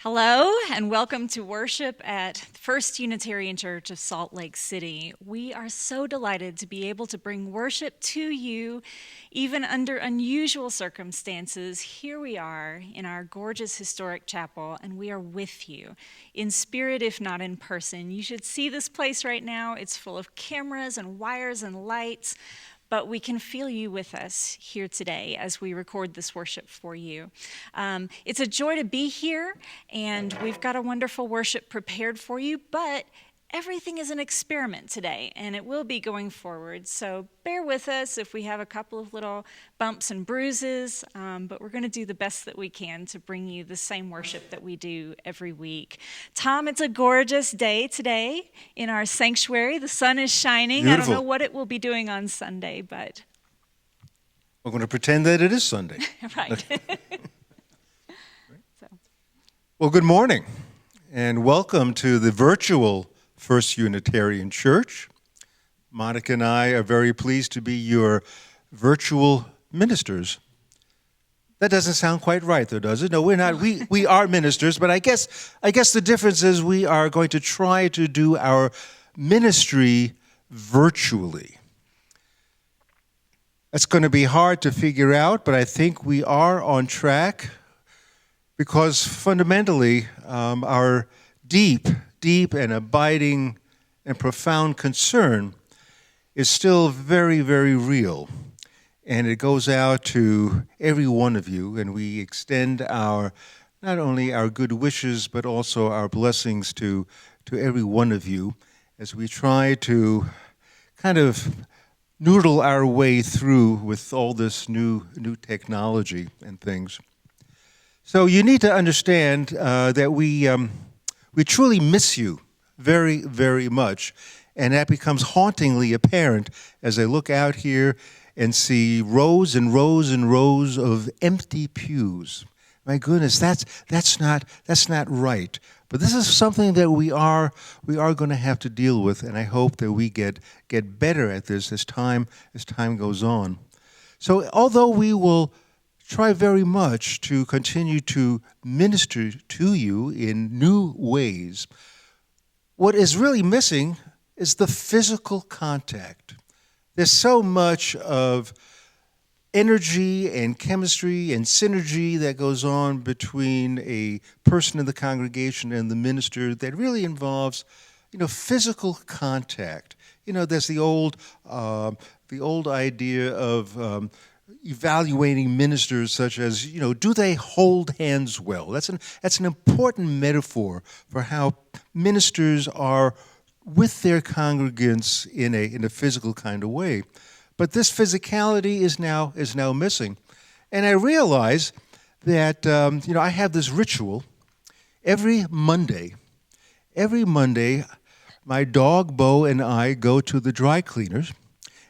Hello, and welcome to worship at First Unitarian Church of Salt Lake City. We are so delighted to be able to bring worship to you, even under unusual circumstances. Here we are in our gorgeous historic chapel, and we are with you, in spirit if not in person. You should see this place right now. It's full of cameras and wires and lights, but we can feel you with us here today as we record this worship for you. It's a joy to be here, and we've got a wonderful worship prepared for you, but everything is an experiment today, and it will be going forward. So bear with us if we have a couple of little bumps and bruises, but we're going to do the best that we can to bring you the same worship that we do every week. Tom, it's a gorgeous day today in our sanctuary. The sun is shining. Beautiful. I don't know what it will be doing on Sunday, but... We're going to pretend that it is Sunday. Right. Well, good morning, and welcome to the virtual First Unitarian Church. Monica and I are very pleased to be your virtual ministers. That doesn't sound quite right, though, does it? No, we're not. We are ministers, but I guess the difference is we are going to try to do our ministry virtually. That's going to be hard to figure out, but I think we are on track because fundamentally our deep and abiding and profound concern is still very, very real. And it goes out to every one of you, and we extend not only our good wishes, but also our blessings to every one of you as we try to kind of noodle our way through with all this new technology and things. So you need to understand that we truly miss you very, very much, and that becomes hauntingly apparent as I look out here and see rows and rows and rows of empty pews. My goodness, that's not right. But this is something that we are going to have to deal with, and I hope that we get better at this as time goes on. So although we will try very much to continue to minister to you in new ways, what is really missing is the physical contact. There's so much of energy and chemistry and synergy that goes on between a person in the congregation and the minister that really involves, physical contact. There's the old idea of evaluating ministers, such as, do they hold hands well? That's an important metaphor for how ministers are with their congregants in a physical kind of way. But this physicality is now missing. And I realize that, I have this ritual. Every Monday, my dog Bo and I go to the dry cleaners,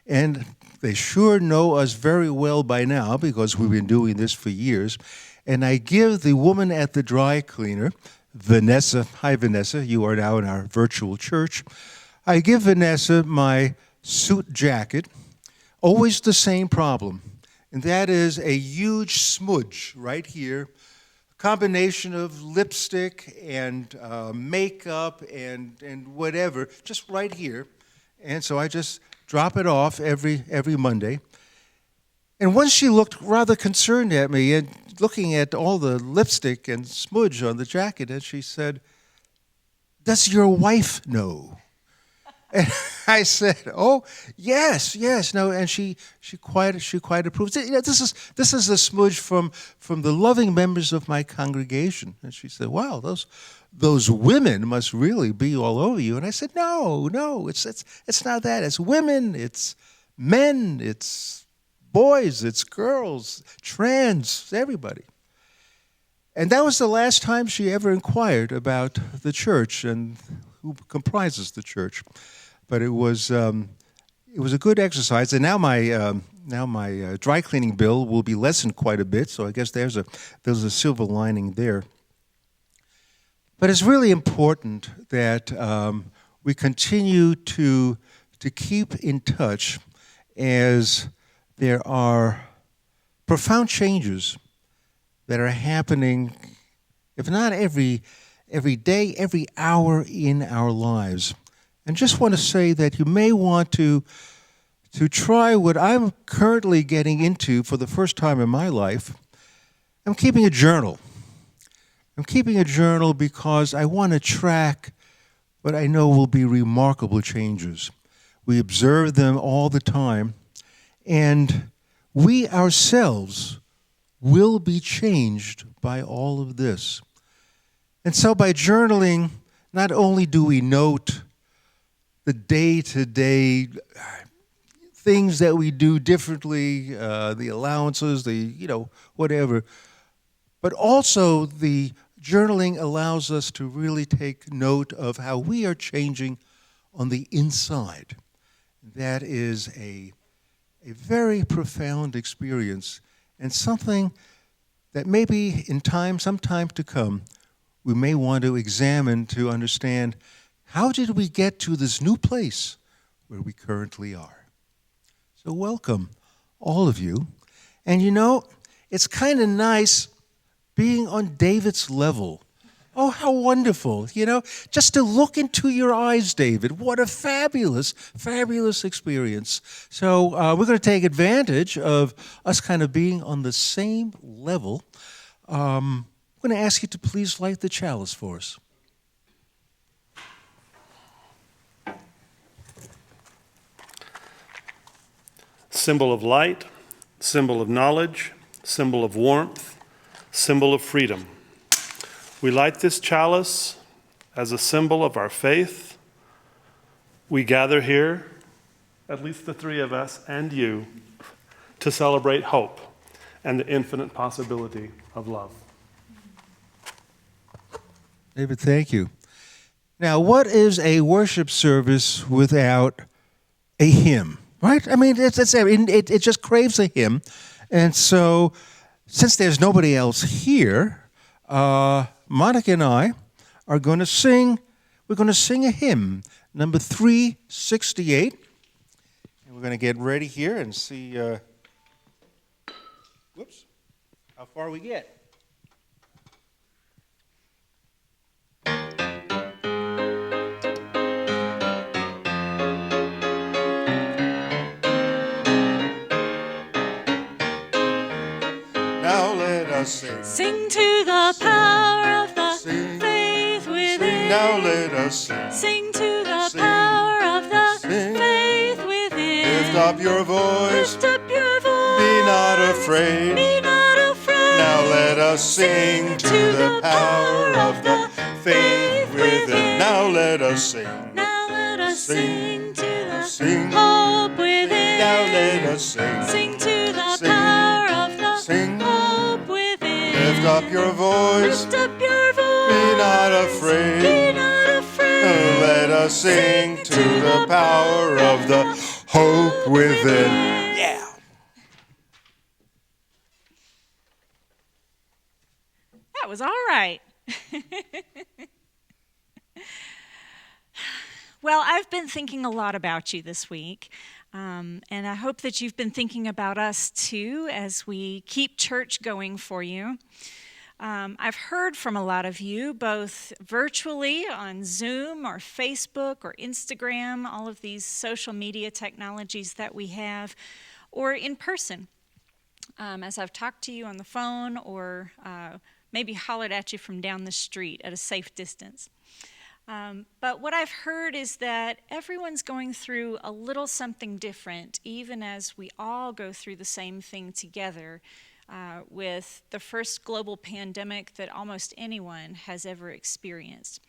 and they sure know us very well by now because we've been doing this for years. And I give the woman at the dry cleaner, Vanessa, hi Vanessa, you are now in our virtual church. I give Vanessa my suit jacket, always the same problem, and that is a huge smudge right here, a combination of lipstick and makeup and whatever, just right here. And so I just drop it off every Monday. And once she looked rather concerned at me and looking at all the lipstick and smudge on the jacket, and she said, "Does your wife know?" And I said, "Oh, yes, no." And she quite approves. This is a smudge from the loving members of my congregation. And she said, "Wow, those women must really be all over you." And I said, "No, it's not that. It's women, it's men, it's boys, it's girls, trans, everybody." And that was the last time she ever inquired about the church and who comprises the church. But it was a good exercise, and now my dry cleaning bill will be lessened quite a bit. So I guess there's a silver lining there. But it's really important that we continue to keep in touch as there are profound changes that are happening if not every day, every hour in our lives. And just want to say that you may want to try what I'm currently getting into for the first time in my life. I'm keeping a journal. I'm keeping a journal because I want to track what I know will be remarkable changes. We observe them all the time, and we ourselves will be changed by all of this. And so by journaling, not only do we note the day-to-day things that we do differently, the allowances, whatever, but also the journaling allows us to really take note of how we are changing on the inside. That is a very profound experience, and something that maybe some time to come, we may want to examine to understand, how did we get to this new place where we currently are? So welcome, all of you. And it's kind of nice being on David's level. Oh, how wonderful, just to look into your eyes, David. What a fabulous, fabulous experience. So we're going to take advantage of us kind of being on the same level. I'm going to ask you to please light the chalice for us. Symbol of light, symbol of knowledge, symbol of warmth, symbol of freedom. We light this chalice as a symbol of our faith. We gather here, at least the three of us and you, to celebrate hope and the infinite possibility of love. David, thank you. Now, what is a worship service without a hymn, right? I mean, it just craves a hymn. And so, since there's nobody else here, Monica and I are going to sing. We're going to sing a hymn, number 368. And we're going to get ready here and see how far we get. Now let us sing. Sing to the power of the faith within. Sing, now let us sing. Sing to the power of the faith within. Lift up your voice. Lift up your voice. Be not afraid. Be not afraid. Now let us sing to the power of the faith within. Now let us sing. Now let us sing to the Sing. hope within. Now let us sing. Sing to the Sing. power of the Sing. hope within. Lift up your voice. Lift up your voice. Be not afraid. Be not afraid. Let us sing to the power of the hope within. Yeah. That was all right. Well, I've been thinking a lot about you this week, and I hope that you've been thinking about us too as we keep church going for you. I've heard from a lot of you, both virtually on Zoom or Facebook or Instagram, all of these social media technologies that we have, or in person, as I've talked to you on the phone or maybe hollered at you from down the street at a safe distance. But what I've heard is that everyone's going through a little something different, even as we all go through the same thing together with the first global pandemic that almost anyone has ever experienced.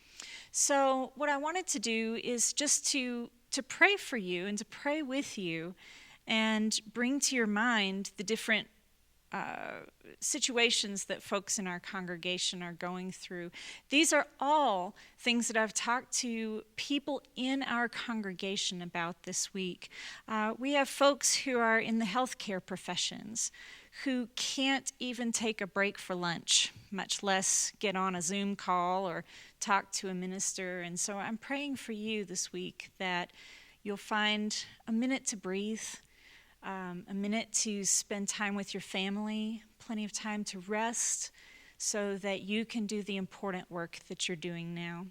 So what I wanted to do is just to pray for you and to pray with you and bring to your mind the different situations that folks in our congregation are going through. These are all things that I've talked to people in our congregation about this week. We have folks who are in the healthcare professions who can't even take a break for lunch, much less get on a Zoom call or talk to a minister. And so I'm praying for you this week that you'll find a minute to breathe, a minute to spend time with your family, plenty of time to rest, so that you can do the important work that you're doing now.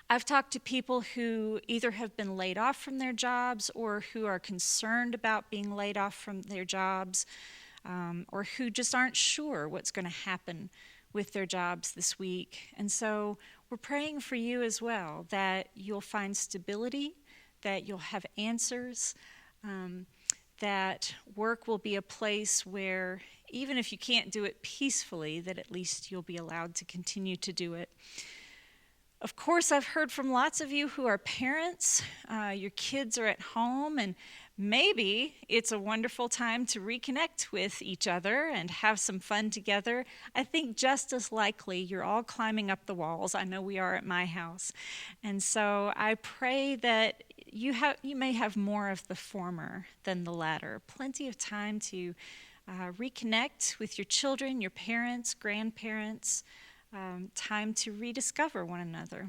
I've talked to people who either have been laid off from their jobs or who are concerned about being laid off from their jobs, or who just aren't sure what's going to happen with their jobs this week. And so we're praying for you as well, that you'll find stability, that you'll have answers, that work will be a place where even if you can't do it peacefully, that at least you'll be allowed to continue to do it. Of course, I've heard from lots of you who are parents. Your kids are at home, and maybe it's a wonderful time to reconnect with each other and have some fun together. I think just as likely you're all climbing up the walls. I know we are at my house. And so I pray that you may have more of the former than the latter. Plenty of time to reconnect with your children, your parents, grandparents, time to rediscover one another,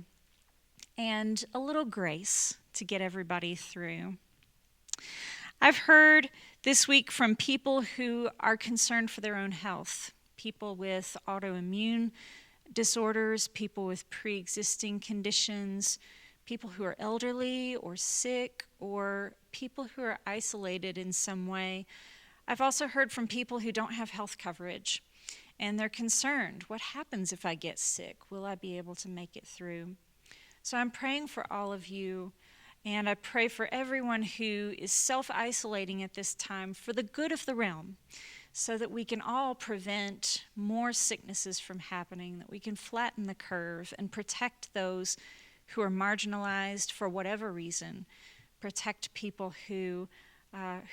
and a little grace to get everybody through. I've heard this week from people who are concerned for their own health, people with autoimmune disorders, people with pre-existing conditions, people who are elderly or sick, or people who are isolated in some way. I've also heard from people who don't have health coverage, and they're concerned. What happens if I get sick? Will I be able to make it through? So I'm praying for all of you, and I pray for everyone who is self-isolating at this time for the good of the realm, so that we can all prevent more sicknesses from happening, that we can flatten the curve and protect those who are marginalized for whatever reason, protect people who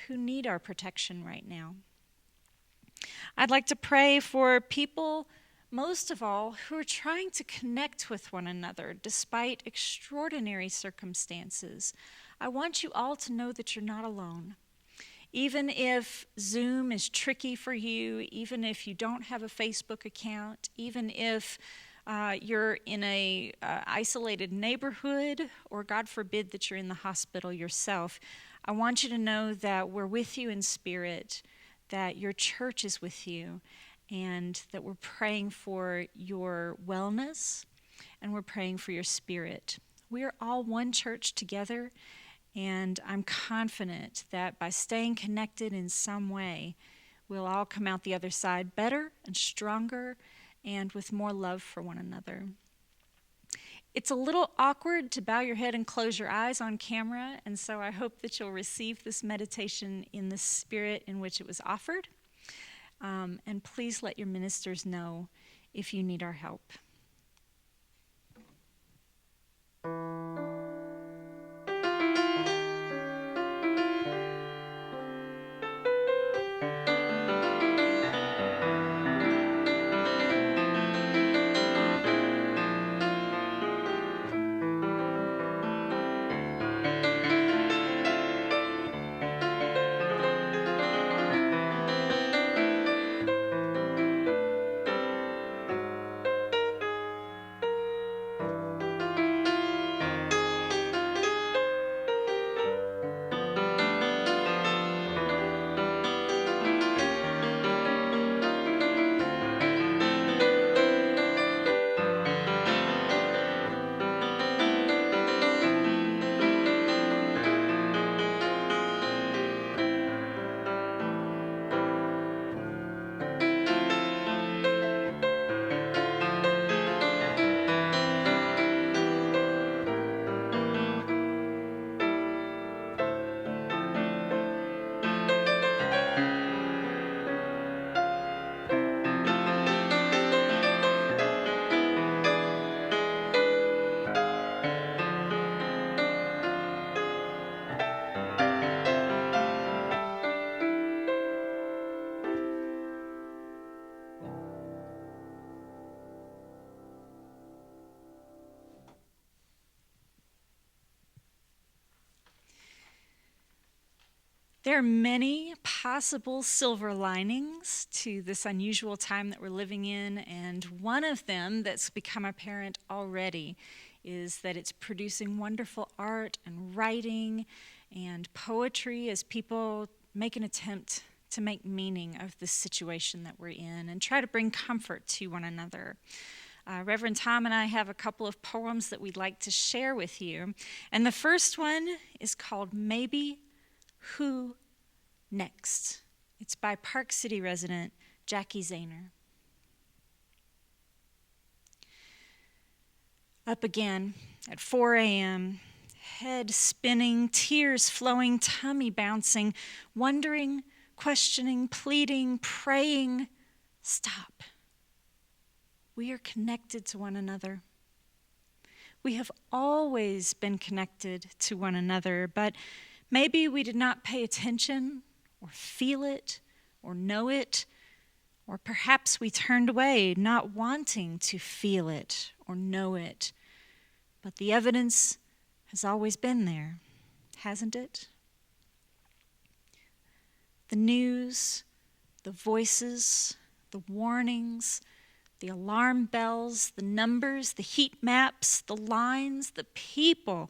need our protection right now. I'd like to pray for people, most of all, who are trying to connect with one another despite extraordinary circumstances. I want you all to know that you're not alone. Even if Zoom is tricky for you, even if you don't have a Facebook account, even if you're in a isolated neighborhood, or God forbid that you're in the hospital yourself, I want you to know that we're with you in spirit, that your church is with you, and that we're praying for your wellness, and we're praying for your spirit. We are all one church together, and I'm confident that by staying connected in some way, we'll all come out the other side better and stronger and with more love for one another. It's a little awkward to bow your head and close your eyes on camera, and so I hope that you'll receive this meditation in the spirit in which it was offered. And please let your ministers know if you need our help. There are many possible silver linings to this unusual time that we're living in, and one of them that's become apparent already is that it's producing wonderful art and writing and poetry as people make an attempt to make meaning of this situation that we're in and try to bring comfort to one another. Reverend Tom and I have a couple of poems that we'd like to share with you. And the first one is called Maybe Who Next? It's by Park City resident Jackie Zahner. Up again at 4 a.m., head spinning, tears flowing, tummy bouncing, wondering, questioning, pleading, praying. Stop. We are connected to one another. We have always been connected to one another, but maybe we did not pay attention or feel it or know it, or perhaps we turned away, not wanting to feel it or know it. But the evidence has always been there, hasn't it? The news, the voices, the warnings, the alarm bells, the numbers, the heat maps, the lines, the people,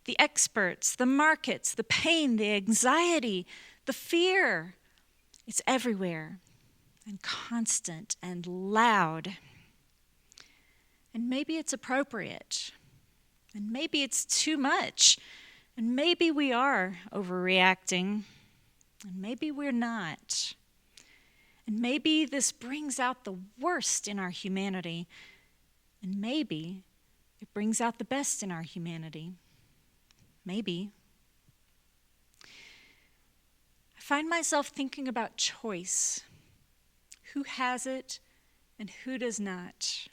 the experts, the markets, the pain, the anxiety, the fear. It's everywhere and constant and loud. And maybe it's appropriate. And maybe it's too much. And maybe we are overreacting. And maybe we're not. And maybe this brings out the worst in our humanity. And maybe it brings out the best in our humanity. Maybe. I find myself thinking about choice. Who has it and who does not?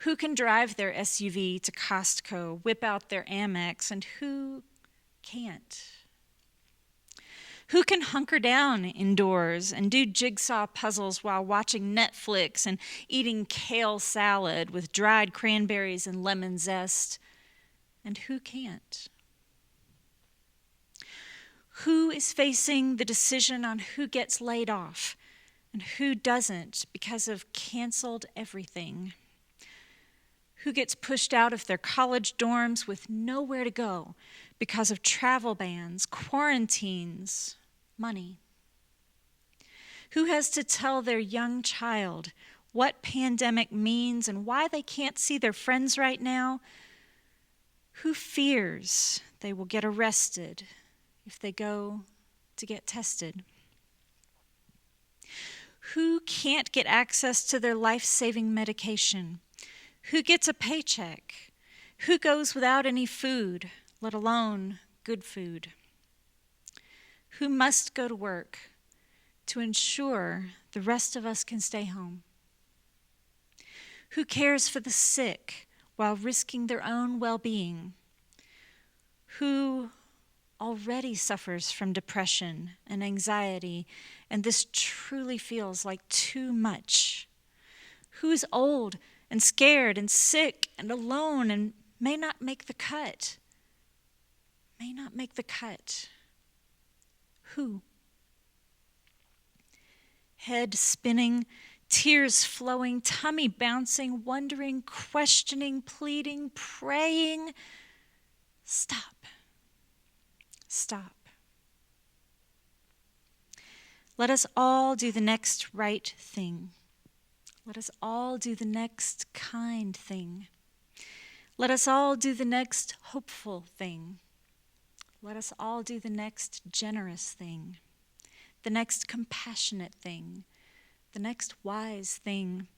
Who can drive their SUV to Costco, whip out their Amex, and who can't? Who can hunker down indoors and do jigsaw puzzles while watching Netflix and eating kale salad with dried cranberries and lemon zest? And who can't? Who is facing the decision on who gets laid off and who doesn't because of canceled everything? Who gets pushed out of their college dorms with nowhere to go because of travel bans, quarantines, money? Who has to tell their young child what pandemic means and why they can't see their friends right now? Who fears they will get arrested if they go to get tested? Who can't get access to their life-saving medication? Who gets a paycheck? Who goes without any food, let alone good food? Who must go to work to ensure the rest of us can stay home? Who cares for the sick while risking their own well-being? Who already suffers from depression and anxiety, and this truly feels like too much? Who is old and scared and sick and alone and may not make the cut? May not make the cut. Who? Head spinning, tears flowing, tummy bouncing, wondering, questioning, pleading, praying. Stop. Stop. Let us all do the next right thing. Let us all do the next kind thing. Let us all do the next hopeful thing. Let us all do the next generous thing, the next compassionate thing, the next wise thing,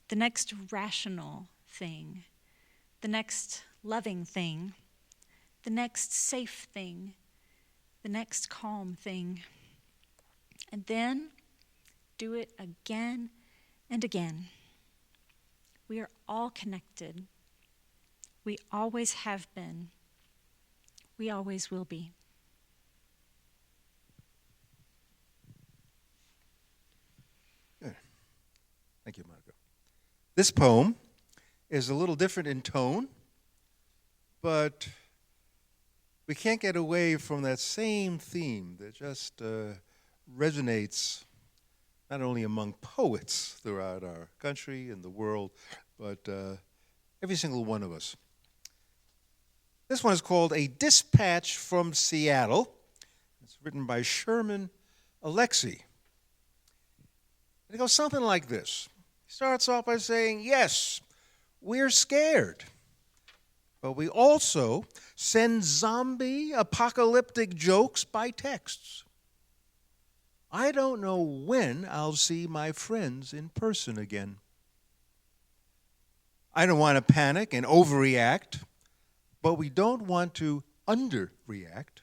the next rational thing, the next loving thing, the next safe thing, the next calm thing. And then do it again and again. We are all connected. We always have been. We always will be. Good. Thank you, Margo. This poem is a little different in tone, but we can't get away from that same theme that just resonates not only among poets throughout our country and the world, but every single one of us. This one is called A Dispatch from Seattle. It's written by Sherman Alexei. And it goes something like this. He starts off by saying, yes, we're scared, but we also send zombie apocalyptic jokes by texts. I don't know when I'll see my friends in person again. I don't want to panic and overreact, but we don't want to underreact.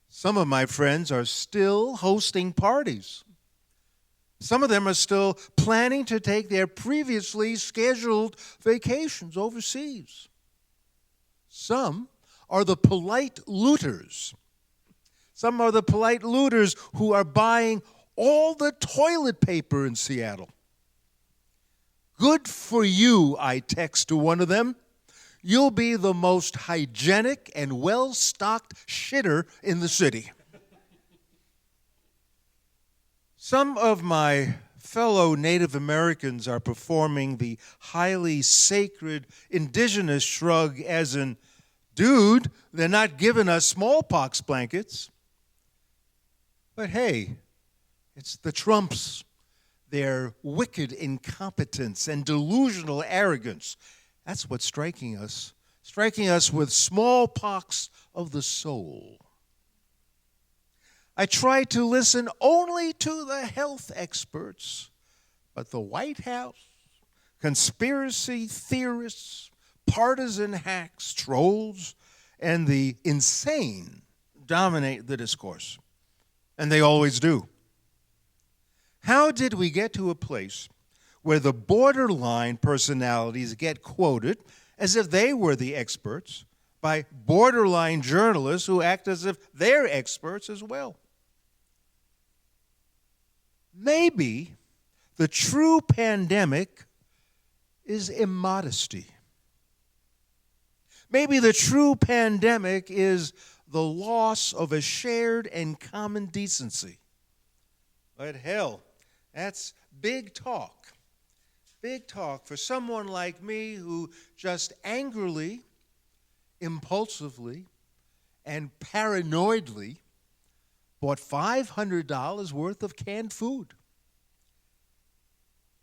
Some of my friends are still hosting parties. Some of them are still planning to take their previously scheduled vacations overseas. Some are the polite looters. Some are the polite looters who are buying all the toilet paper in Seattle. Good for you, I text to one of them. You'll be the most hygienic and well-stocked shitter in the city. Some of my fellow Native Americans are performing the highly sacred indigenous shrug as in, dude, they're not giving us smallpox blankets. But hey, it's the Trumps, their wicked incompetence and delusional arrogance. That's what's striking us with smallpox of the soul. I try to listen only to the health experts, but the White House, conspiracy theorists, partisan hacks, trolls, and the insane dominate the discourse. And they always do. How did we get to a place where the borderline personalities get quoted as if they were the experts by borderline journalists who act as if they're experts as well? Maybe the true pandemic is immodesty. Maybe the true pandemic is the loss of a shared and common decency. But hell, that's big talk. Big talk for someone like me who just angrily, impulsively, and paranoidly bought $500 worth of canned food.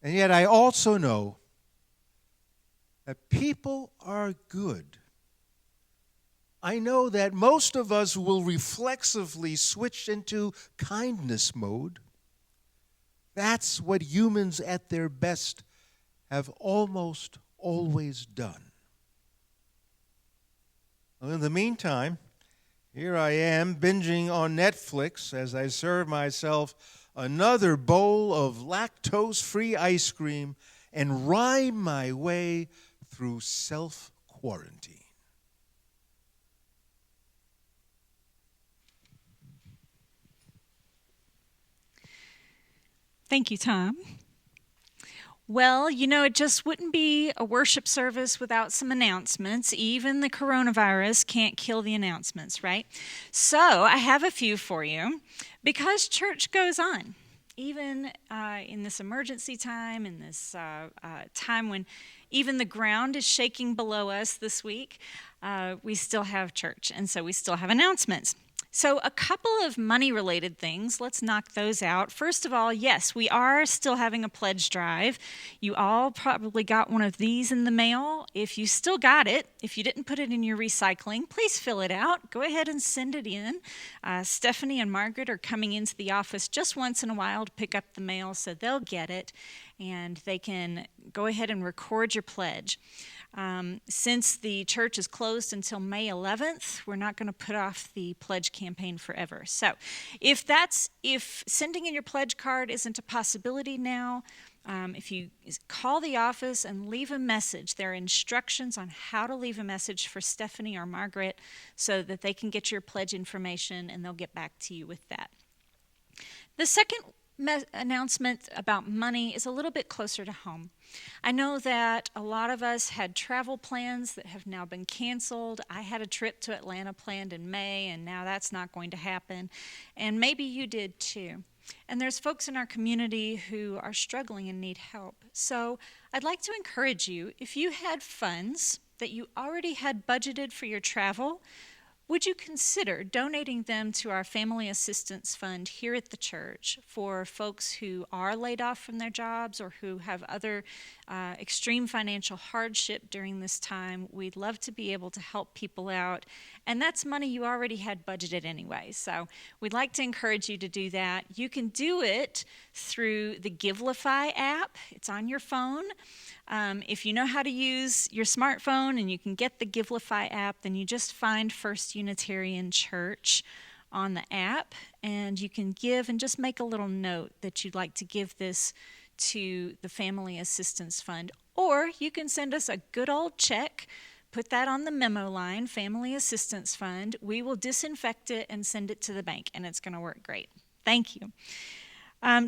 And yet I also know that people are good. I know that most of us will reflexively switch into kindness mode. That's what humans at their best have almost always done. Well, in the meantime, here I am binging on Netflix as I serve myself another bowl of lactose-free ice cream and rhyme my way through self-quarantine. Thank you, Tom. Well, you know, it just wouldn't be a worship service without some announcements. Even the coronavirus can't kill the announcements, right? So I have a few for you because church goes on. Even in this emergency time, in this time when even the ground is shaking below us this week, we still have church, and so we still have announcements. So a couple of money-related things, let's knock those out. First of all, yes, we are still having a pledge drive. You all probably got one of these in the mail. If you still got it, if you didn't put it in your recycling, please fill it out. Go ahead and send it in. Stephanie and Margaret are coming into the office just once in a while to pick up the mail, so they'll get it, and they can go ahead and record your pledge. Since the church is closed until May 11th, we're not going to put off the pledge campaign forever. So if sending in your pledge card isn't a possibility now, if you call the office and leave a message, there are instructions on how to leave a message for Stephanie or Margaret so that they can get your pledge information and they'll get back to you with that. The second announcement about money is a little bit closer to home. I know that a lot of us had travel plans that have now been canceled. I had a trip to Atlanta planned in May, and now that's not going to happen. And maybe you did too. And there's folks in our community who are struggling and need help. So I'd like to encourage you, if you had funds that you already had budgeted for your travel, would you consider donating them to our Family Assistance Fund here at the church for folks who are laid off from their jobs or who have other extreme financial hardship during this time? We'd love to be able to help people out. And that's money you already had budgeted anyway. So we'd like to encourage you to do that. You can do it through the Givelify app. It's on your phone. If you know how to use your smartphone and you can get the Givelify app, then you just find First Unitarian Church on the app, and you can give and just make a little note that you'd like to give this to the Family Assistance Fund. Or you can send us a good old check, put that on the memo line, Family Assistance Fund. We will disinfect it and send it to the bank, and it's going to work great. Thank you.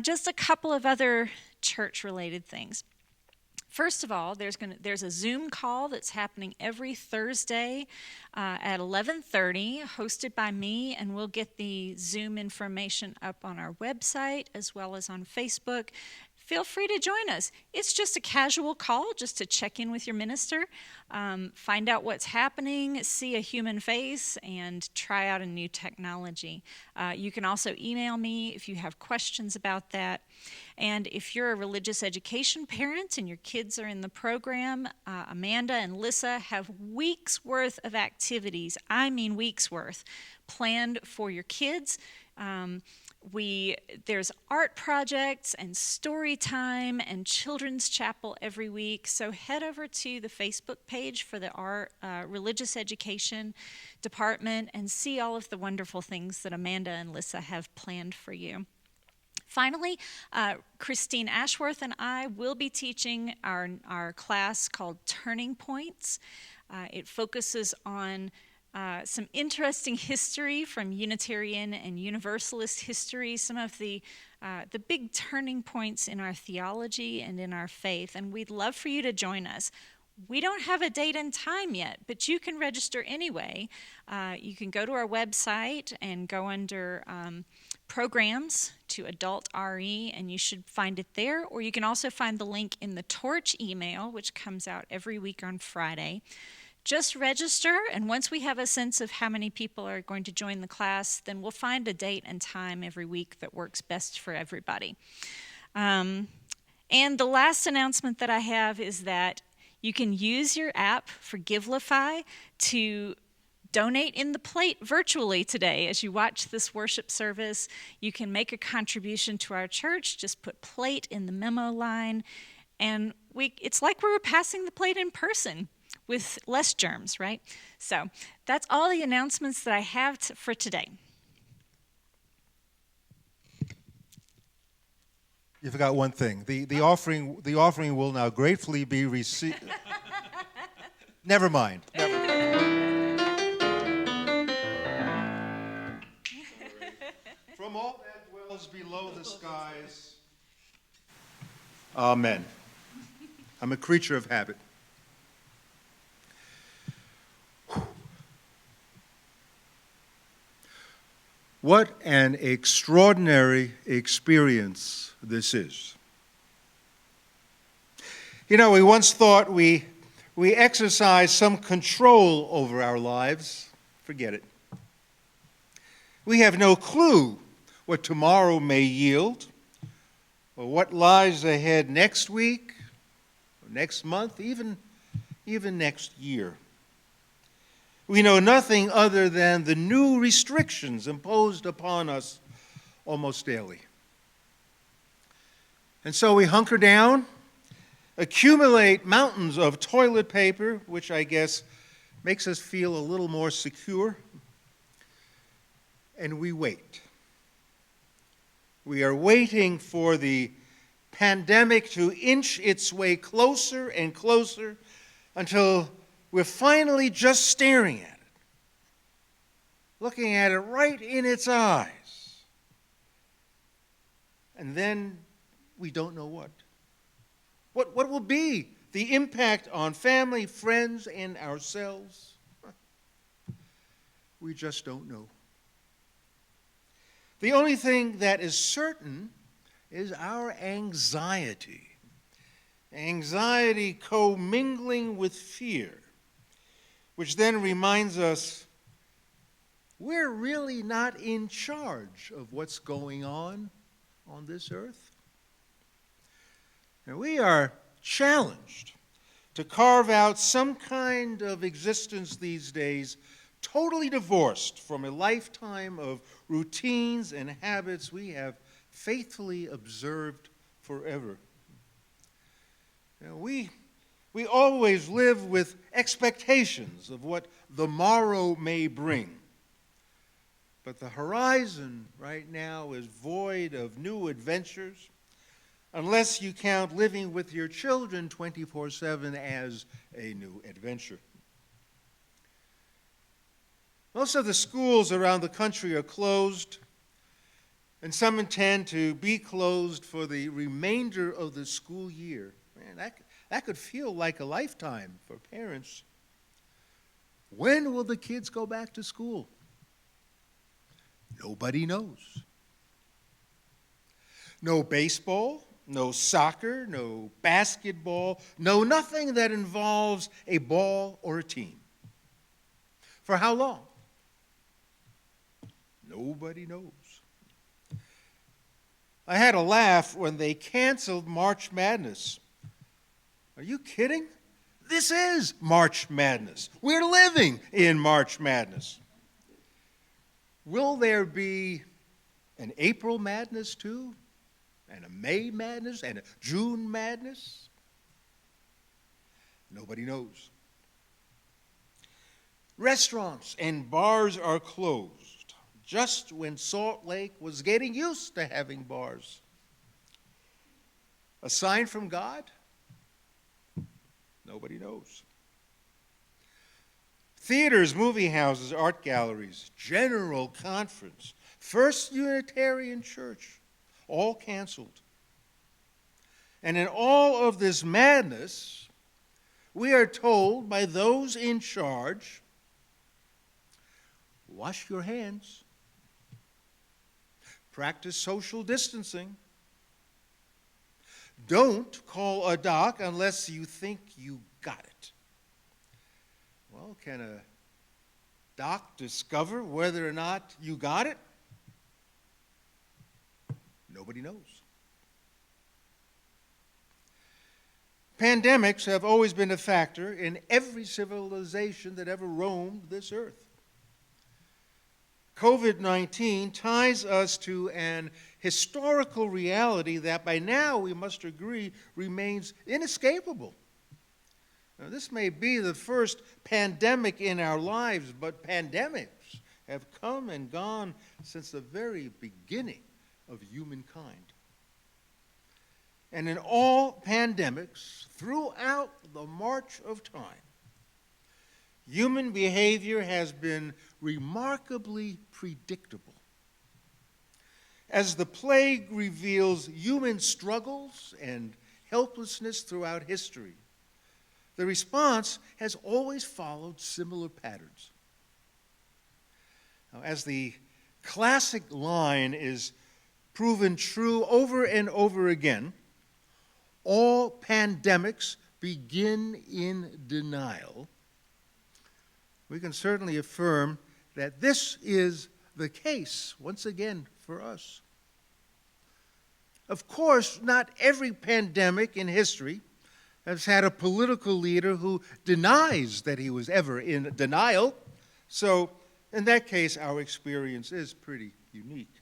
Just a couple of other church-related things. First of all, there's a Zoom call that's happening every Thursday at 11:30, hosted by me, and we'll get the Zoom information up on our website as well as on Facebook. Feel free to join us. It's just a casual call just to check in with your minister, find out what's happening, see a human face, and try out a new technology. You can also email me if you have questions about that. And if you're a religious education parent and your kids are in the program, Amanda and Lissa have weeks worth of activities, I mean weeks worth, planned for your kids. There's art projects and story time and children's chapel every week. So head over to the Facebook page for the religious education department and see all of the wonderful things that Amanda and Lissa have planned for you. Finally, Christine Ashworth and I will be teaching our class called Turning Points. It focuses on some interesting history from Unitarian and Universalist history, some of the big turning points in our theology and in our faith, and we'd love for you to join us. We don't have a date and time yet, but you can register anyway. You can go to our website and go under programs to Adult RE, and you should find it there, or you can also find the link in the Torch email, which comes out every week on Friday. Just register, and once we have a sense of how many people are going to join the class, then we'll find a date and time every week that works best for everybody. And the last announcement that I have is that you can use your app for Givelify to donate in the plate virtually today. As you watch this worship service, you can make a contribution to our church. Just put plate in the memo line, and it's like we were passing the plate in person with less germs, right? So that's all the announcements that I have for today. You forgot one thing. The offering will now gratefully be received. Never mind. From all that dwells below the skies. Amen. I'm a creature of habit. What an extraordinary experience this is. You know, we once thought we exercised some control over our lives. Forget it. We have no clue what tomorrow may yield, or what lies ahead next week, or next month, even next year. We know nothing other than the new restrictions imposed upon us almost daily. And so we hunker down, accumulate mountains of toilet paper, which I guess makes us feel a little more secure, and we wait. We are waiting for the pandemic to inch its way closer and closer until we're finally just staring at it, looking at it right in its eyes. And then we don't know what. What will be the impact on family, friends, and ourselves? We just don't know. The only thing that is certain is our anxiety. Anxiety commingling with fear, which then reminds us we're really not in charge of what's going on this earth. And we are challenged to carve out some kind of existence these days totally divorced from a lifetime of routines and habits we have faithfully observed forever. We always live with expectations of what the morrow may bring. But the horizon right now is void of new adventures, unless you count living with your children 24/7 as a new adventure. Most of the schools around the country are closed, and some intend to be closed for the remainder of the school year. Man, that could feel like a lifetime for parents. When will the kids go back to school? Nobody knows. No baseball, no soccer, no basketball, no nothing that involves a ball or a team. For how long? Nobody knows. I had a laugh when they canceled March Madness. Are you kidding? This is March Madness. We're living in March Madness. Will there be an April Madness too? And a May Madness? And a June Madness? Nobody knows. Restaurants and bars are closed, just when Salt Lake was getting used to having bars. A sign from God? Nobody knows. Theaters, movie houses, art galleries, general conference, First Unitarian Church, all canceled. And in all of this madness, we are told by those in charge, wash your hands, practice social distancing, don't call a doc unless you think you got it. Well, can a doc discover whether or not you got it? Nobody knows. Pandemics have always been a factor in every civilization that ever roamed this earth. COVID-19 ties us to an historical reality that by now we must agree remains inescapable. Now, this may be the first pandemic in our lives, but pandemics have come and gone since the very beginning of humankind. And in all pandemics, throughout the march of time, human behavior has been remarkably predictable. As the plague reveals human struggles and helplessness throughout history, the response has always followed similar patterns. Now, as the classic line is proven true over and over again, all pandemics begin in denial. We can certainly affirm that this is the case, once again, for us. Of course, not every pandemic in history has had a political leader who denies that he was ever in denial. So, in that case, our experience is pretty unique.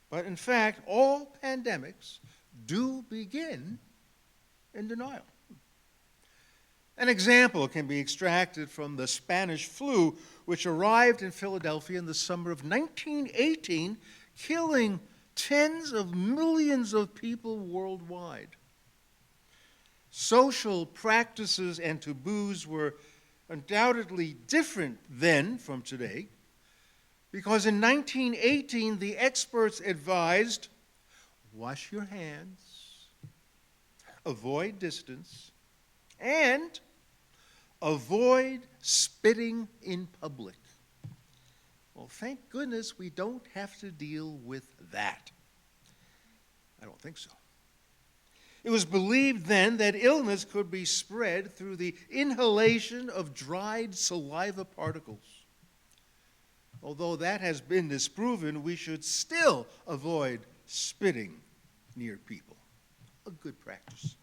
But in fact, all pandemics do begin in denial. An example can be extracted from the Spanish flu, which arrived in Philadelphia in the summer of 1918, killing tens of millions of people worldwide. Social practices and taboos were undoubtedly different then from today, because in 1918 the experts advised, wash your hands, avoid distance, and avoid spitting in public. Well, thank goodness we don't have to deal with that. I don't think so. It was believed then that illness could be spread through the inhalation of dried saliva particles. although that has been disproven, we should still avoid spitting near people. A good practice.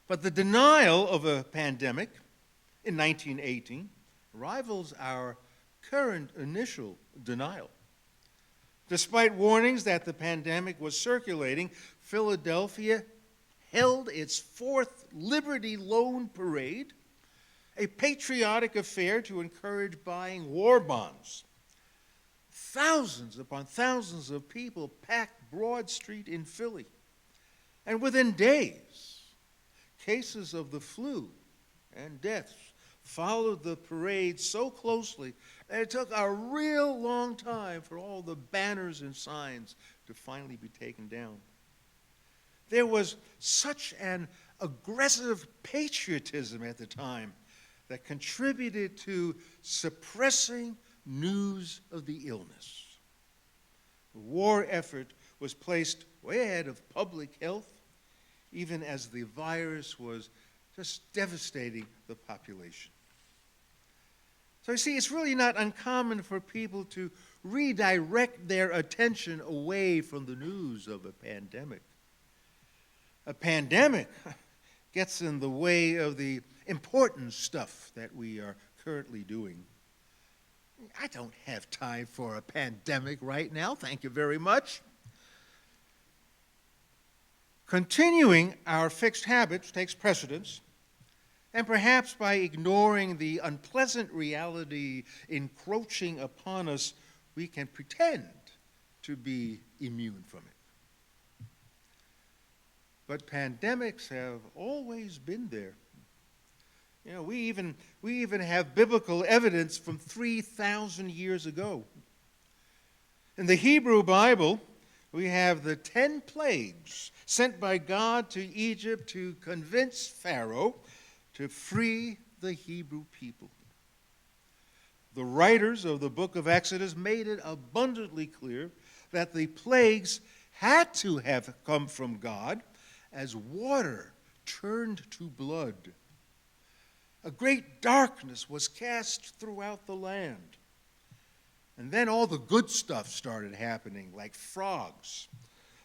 But the denial of a pandemic in 1918 rivals our current initial denial. Despite warnings that the pandemic was circulating, Philadelphia held its fourth Liberty Loan Parade, a patriotic affair to encourage buying war bonds. Thousands upon thousands of people packed Broad Street in Philly. And within days, cases of the flu and deaths followed the parade so closely that it took a real long time for all the banners and signs to finally be taken down. There was such an aggressive patriotism at the time that contributed to suppressing news of the illness. The war effort was placed way ahead of public health, even as the virus was just devastating the population. So you see, it's really not uncommon for people to redirect their attention away from the news of a pandemic. A pandemic gets in the way of the important stuff that we are currently doing. I don't have time for a pandemic right now, thank you very much. Continuing our fixed habits takes precedence, and perhaps by ignoring the unpleasant reality encroaching upon us, we can pretend to be immune from it. But pandemics have always been there. You know, we even have biblical evidence from 3,000 years ago. In the Hebrew Bible, we have the 10 plagues sent by God to Egypt to convince Pharaoh to free the Hebrew people. The writers of the book of Exodus made it abundantly clear that the plagues had to have come from God as water turned to blood. A great darkness was cast throughout the land. And then all the good stuff started happening, like frogs,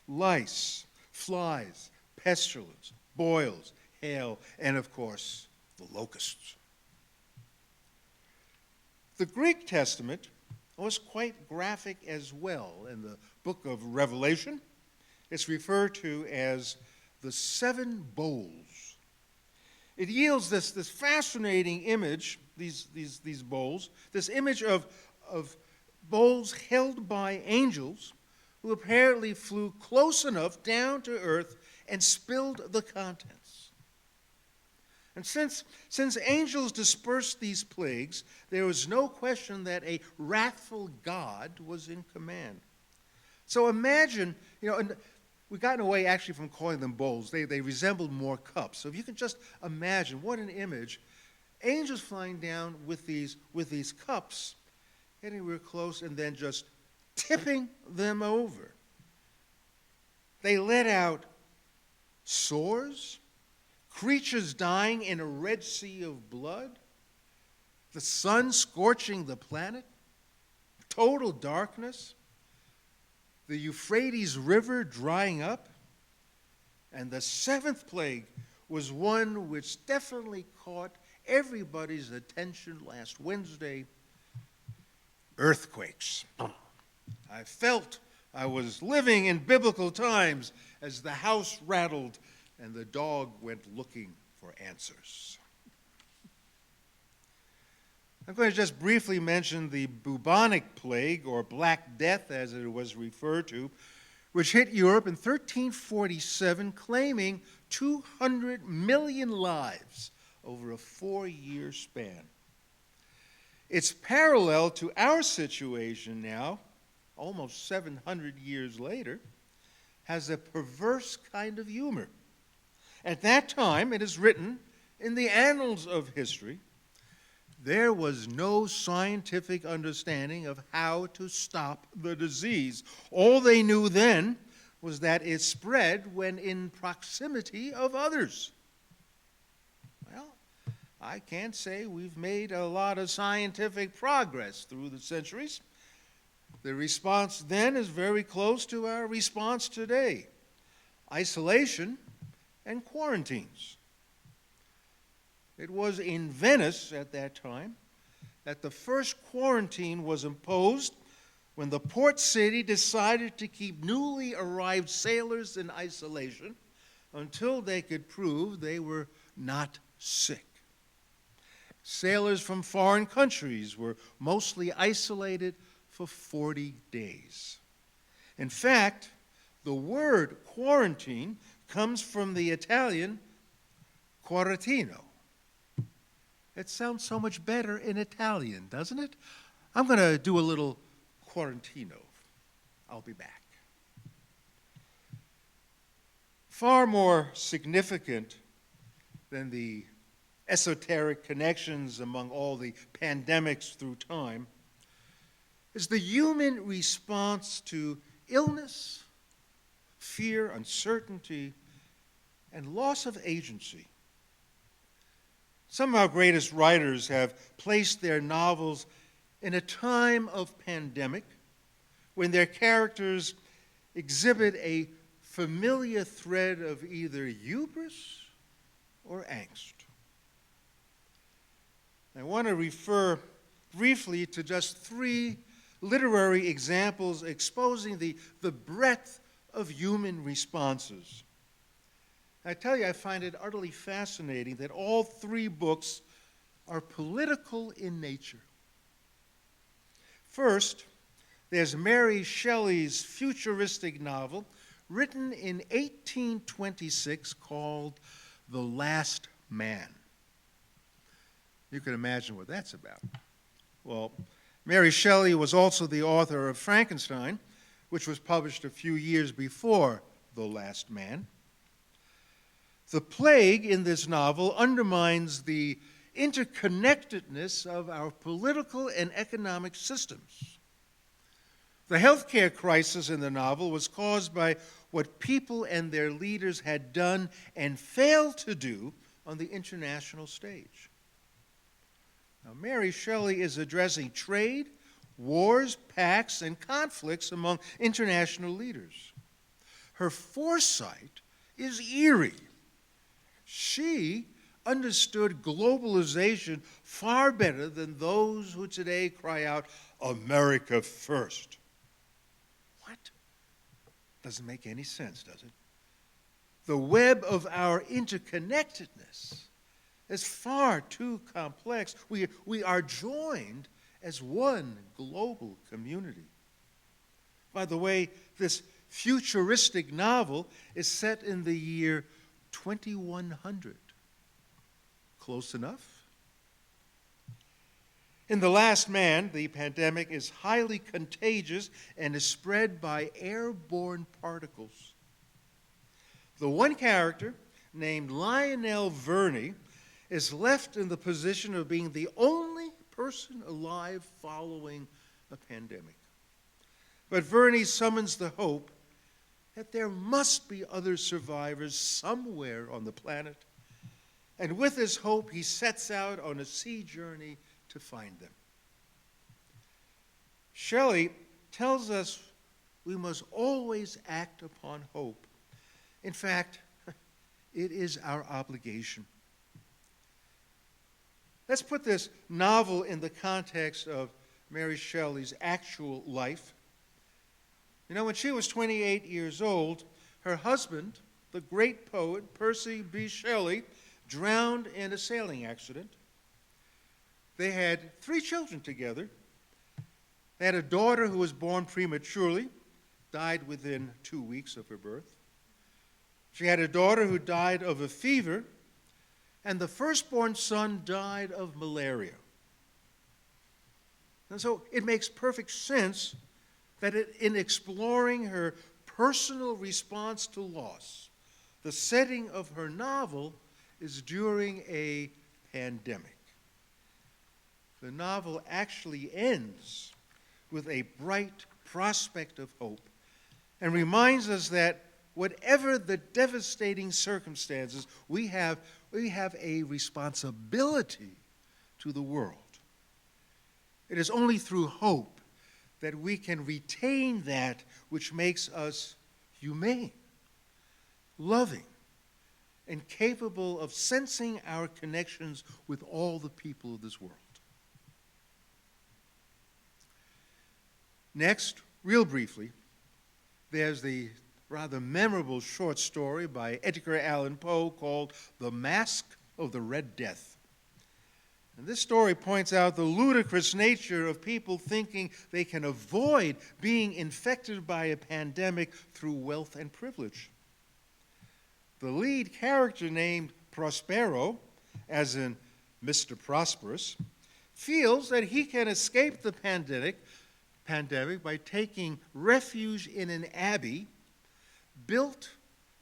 lice, flies, pestilence, boils, hail, and of course, the locusts. The Greek Testament was quite graphic as well. In the book of Revelation, it's referred to as the 7 bowls. It yields this fascinating image, these bowls, this image of bowls held by angels who apparently flew close enough down to earth and spilled the contents. And since angels dispersed these plagues, there was no question that a wrathful God was in command. So imagine, and we've gotten away actually from calling them bowls. They resembled more cups. So if you can just imagine, what an image. Angels flying down with these cups, getting real close, and then just tipping them over. They let out sores, creatures dying in a red sea of blood, the sun scorching the planet, total darkness, the Euphrates River drying up, and the 7th plague was one which definitely caught everybody's attention last Wednesday: earthquakes. I felt I was living in biblical times as the house rattled and the dog went looking for answers. I'm going to just briefly mention the bubonic plague, or Black Death as it was referred to, which hit Europe in 1347, claiming 200 million lives over a 4-year span. It's parallel to our situation now, almost 700 years later, has a perverse kind of humor. At that time, it is written in the annals of history, there was no scientific understanding of how to stop the disease. All they knew then was that it spread when in proximity of others. Well, I can't say we've made a lot of scientific progress through the centuries. The response then is very close to our response today: isolation and quarantines. It was in Venice at that time that the first quarantine was imposed when the port city decided to keep newly arrived sailors in isolation until they could prove they were not sick. Sailors from foreign countries were mostly isolated for 40 days. In fact, the word quarantine comes from the Italian quarantino. It sounds so much better in Italian, doesn't it? I'm going to do a little quarantino. I'll be back. Far more significant than the esoteric connections among all the pandemics through time is the human response to illness, fear, uncertainty, and loss of agency. Some of our greatest writers have placed their novels in a time of pandemic when their characters exhibit a familiar thread of either hubris or angst. I want to refer briefly to just 3 literary examples exposing the breadth of human responses. I tell you, I find it utterly fascinating that all 3 books are political in nature. First, there's Mary Shelley's futuristic novel written in 1826 called The Last Man. You can imagine what that's about. Well, Mary Shelley was also the author of Frankenstein, which was published a few years before The Last Man. The plague in this novel undermines the interconnectedness of our political and economic systems. The healthcare crisis in the novel was caused by what people and their leaders had done and failed to do on the international stage. Now, Mary Shelley is addressing trade, wars, pacts, and conflicts among international leaders. Her foresight is eerie. She understood globalization far better than those who today cry out, "America first." What? Doesn't make any sense, does it? The web of our interconnectedness is far too complex. We are joined as one global community. By the way, this futuristic novel is set in the year 2100. Close enough? In The Last Man, the pandemic is highly contagious and is spread by airborne particles. The one character, named Lionel Verney, is left in the position of being the only person alive following a pandemic. But Verney summons the hope that there must be other survivors somewhere on the planet. And with this hope, he sets out on a sea journey to find them. Shelley tells us we must always act upon hope. In fact, it is our obligation. Let's put this novel in the context of Mary Shelley's actual life. You know, when she was 28 years old, her husband, the great poet Percy B. Shelley, drowned in a sailing accident. They had 3 children together. They had a daughter who was born prematurely, died within 2 weeks of her birth. She had a daughter who died of a fever, and the firstborn son died of malaria. And so it makes perfect sense that in exploring her personal response to loss, the setting of her novel is during a pandemic. The novel actually ends with a bright prospect of hope and reminds us that whatever the devastating circumstances, we have a responsibility to the world. It is only through hope that we can retain that which makes us humane, loving, and capable of sensing our connections with all the people of this world. Next, real briefly, there's the rather memorable short story by Edgar Allan Poe called The Mask of the Red Death. And this story points out the ludicrous nature of people thinking they can avoid being infected by a pandemic through wealth and privilege. The lead character, named Prospero, as in Mr. Prosperous, feels that he can escape the pandemic by taking refuge in an abbey built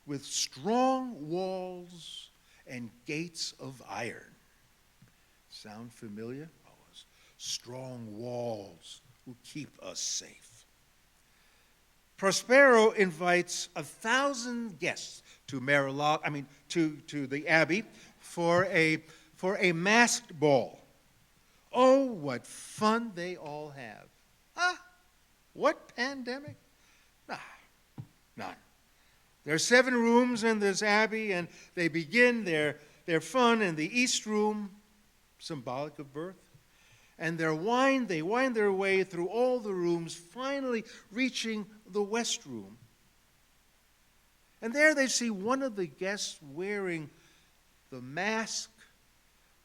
with strong walls and gates of iron. Sound familiar? Oh, strong walls will keep us safe. Prospero invites 1,000 guests to the abbey for a masked ball. Oh, what fun they all have. What pandemic? None. There are 7 rooms in this abbey, and they begin their fun in the East Room, symbolic of birth, and they wind their way through all the rooms, finally reaching the West Room. And there they see one of the guests wearing the mask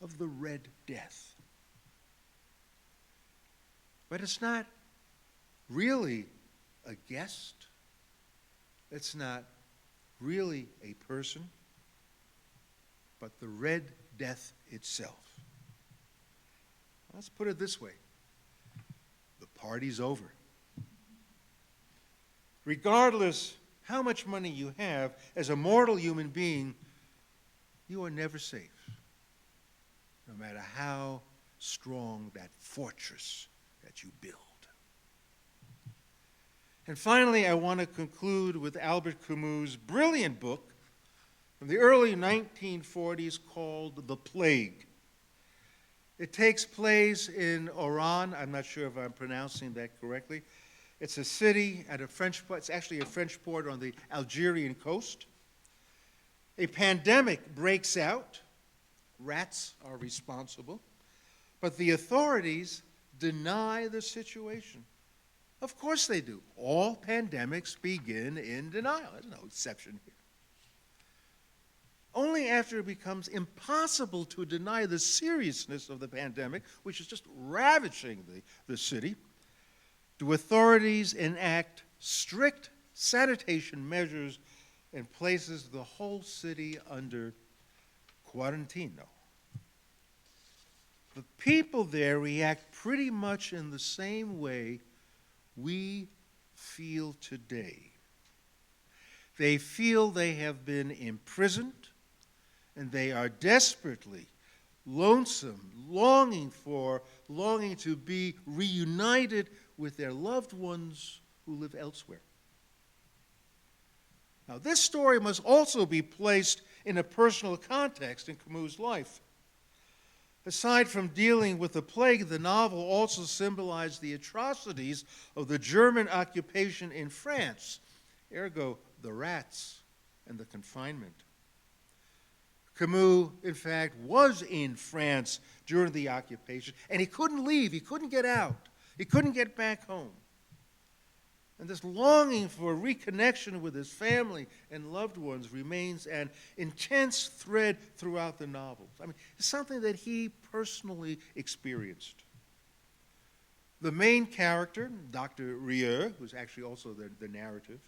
of the Red Death. But it's not really a guest. It's not really a person, but the Red Death itself. Let's put it this way. The party's over. Regardless how much money you have, as a mortal human being, you are never safe, no matter how strong that fortress that you build. And finally, I want to conclude with Albert Camus' brilliant book from the early 1940s called The Plague. It takes place in Oran. I'm not sure if I'm pronouncing that correctly. It's a city at a French port. It's actually a French port on the Algerian coast. A pandemic breaks out. Rats are responsible. But the authorities deny the situation. Of course they do. All pandemics begin in denial. There's no exception here. Only after it becomes impossible to deny the seriousness of the pandemic, which is just ravaging the city, do authorities enact strict sanitation measures and places the whole city under quarantino. The people there react pretty much in the same way we feel today. They feel they have been imprisoned, and they are desperately lonesome, longing to be reunited with their loved ones who live elsewhere. Now, this story must also be placed in a personal context in Camus' life. Aside from dealing with the plague, the novel also symbolized the atrocities of the German occupation in France, ergo the rats and the confinement. Camus, in fact, was in France during the occupation, and he couldn't leave, he couldn't get out, he couldn't get back home. And this longing for reconnection with his family and loved ones remains an intense thread throughout the novels. I mean, it's something that he personally experienced. The main character, Dr. Rieux, who's actually also the narrative,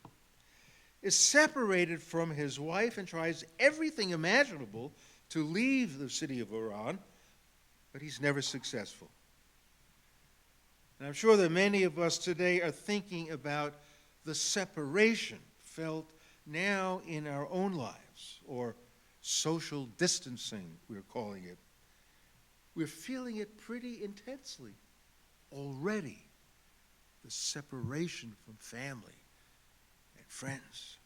is separated from his wife and tries everything imaginable to leave the city of Oran, but he's never successful. And I'm sure that many of us today are thinking about the separation felt now in our own lives, or social distancing, we're calling it. We're feeling it pretty intensely already, the separation from family and friends.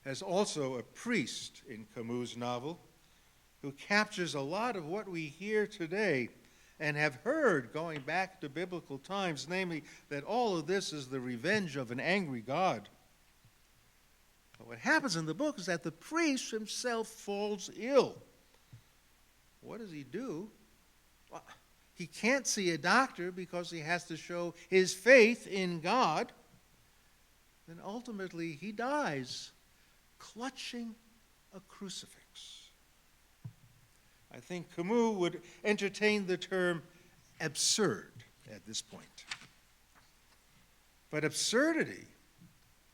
has also a priest in Camus' novel who captures a lot of what we hear today and have heard going back to biblical times, namely that all of this is the revenge of an angry God. But what happens in the book is that the priest himself falls ill. What does he do? Well, he can't see a doctor because he has to show his faith in God. Then ultimately he dies clutching a crucifix. I think Camus would entertain the term absurd at this point. But absurdity,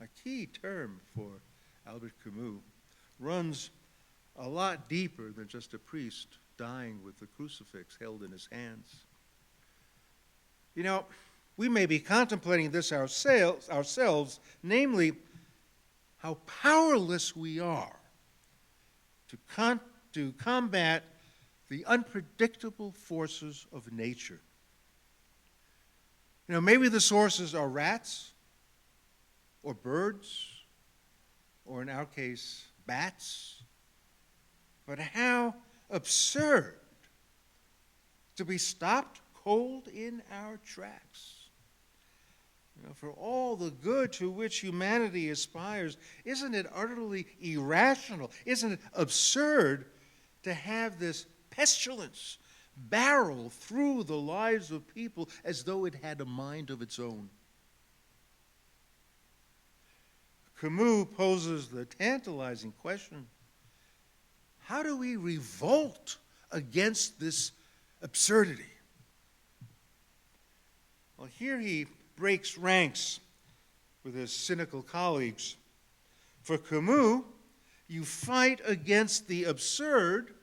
a key term for Albert Camus, runs a lot deeper than just a priest dying with the crucifix held in his hands. You know, we may be contemplating this ourselves, namely, how powerless we are to combat the unpredictable forces of nature. You know, maybe the sources are rats, or birds, or in our case, bats. But how absurd to be stopped cold in our tracks. You know, for all the good to which humanity aspires, isn't it utterly irrational? Isn't it absurd to have this pestilence barrel through the lives of people as though it had a mind of its own? Camus poses the tantalizing question, how do we revolt against this absurdity? Well, here he breaks ranks with his cynical colleagues. For Camus, you fight against the absurd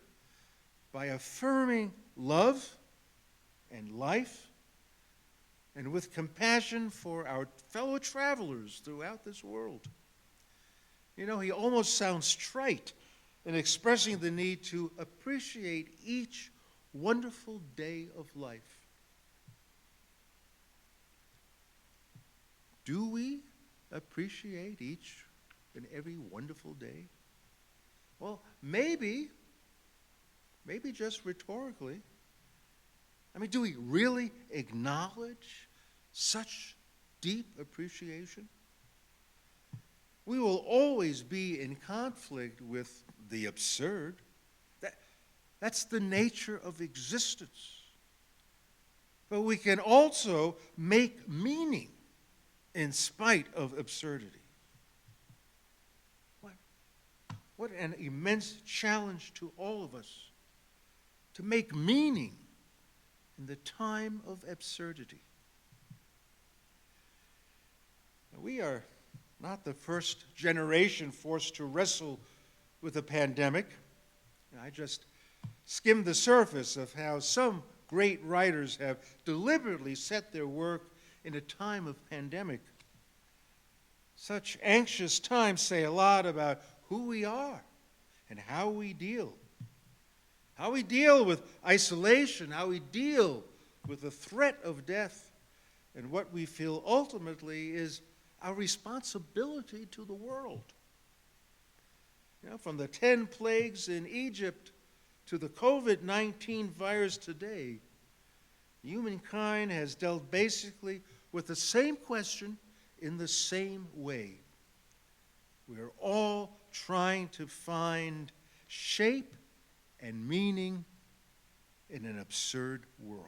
by affirming love and life and with compassion for our fellow travelers throughout this world. You know, he almost sounds trite in expressing the need to appreciate each wonderful day of life. Do we appreciate each and every wonderful day? Well, maybe just rhetorically. I mean, do we really acknowledge such deep appreciation? We will always be in conflict with the absurd. That's the nature of existence. But we can also make meaning in spite of absurdity. What an immense challenge to all of us to make meaning in the time of absurdity. Now, we are not the first generation forced to wrestle with a pandemic. I just skimmed the surface of how some great writers have deliberately set their work in a time of pandemic. Such anxious times say a lot about who we are and how we deal. How we deal with isolation, how we deal with the threat of death, and what we feel ultimately is our responsibility to the world. You know, from the 10 plagues in Egypt to the COVID-19 virus today, humankind has dealt basically with the same question in the same way. We're all trying to find shape and meaning in an absurd world.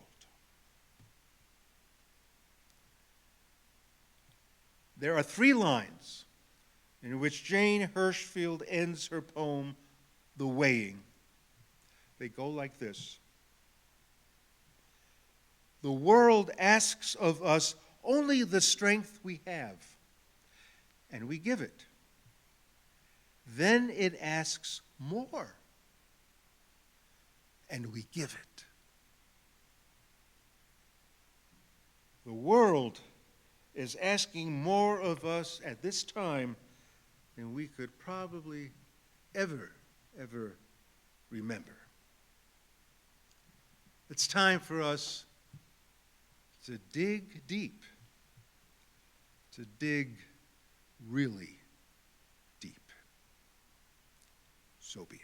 There are 3 lines in which Jane Hirshfield ends her poem, The Weighing. They go like this. The world asks of us only the strength we have, and we give it. Then it asks more, and we give it. The world is asking more of us at this time than we could probably ever remember. It's time for us to dig deep, to dig really deep. so be it.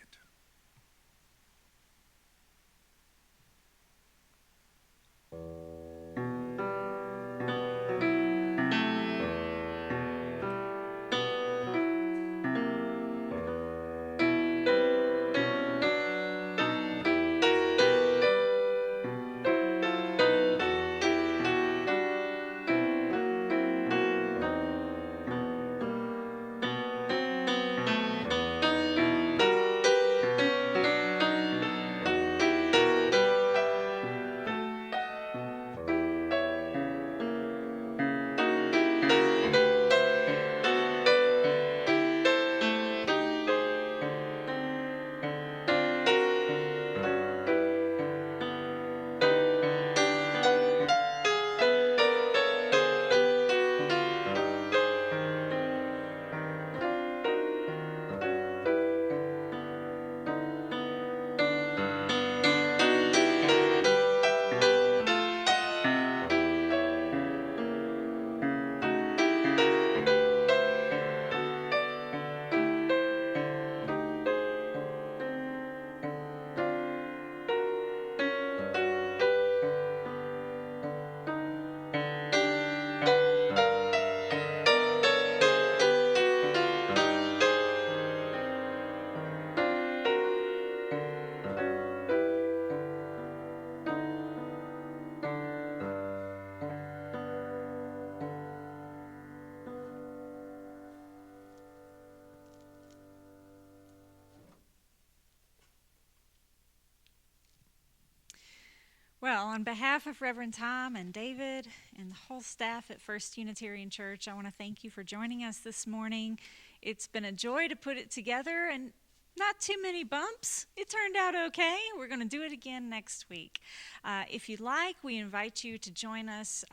Well, on behalf of Reverend Tom and David and the whole staff at First Unitarian Church, I want to thank you for joining us this morning. It's been a joy to put it together, and not too many bumps. It turned out okay. We're going to do it again next week. If you'd like, we invite you to join us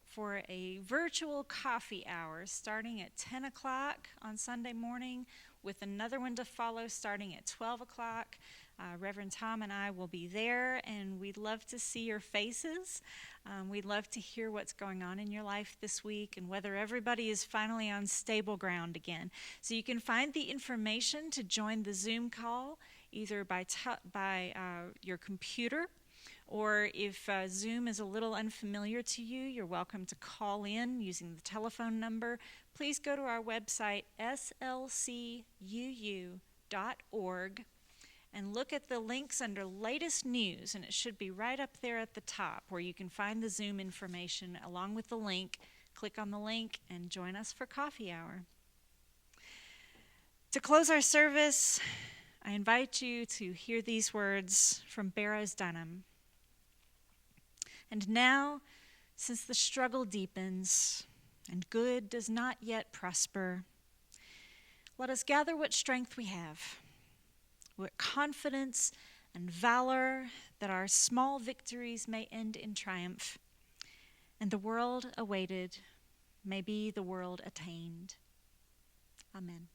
for a virtual coffee hour starting at 10 o'clock on Sunday morning, with another one to follow starting at 12 o'clock. Reverend Tom and I will be there, and we'd love to see your faces. We'd love to hear what's going on in your life this week and whether everybody is finally on stable ground again. So you can find the information to join the Zoom call either by your computer, or if Zoom is a little unfamiliar to you, you're welcome to call in using the telephone number. Please go to our website, slcuu.org. and look at the links under latest news, and it should be right up there at the top where you can find the Zoom information along with the link. Click on the link and join us for coffee hour. To close our service, I invite you to hear these words from Barrows Dunham. And now, since the struggle deepens and good does not yet prosper, let us gather what strength we have, with confidence and valor, that our small victories may end in triumph, and the world awaited may be the world attained. Amen.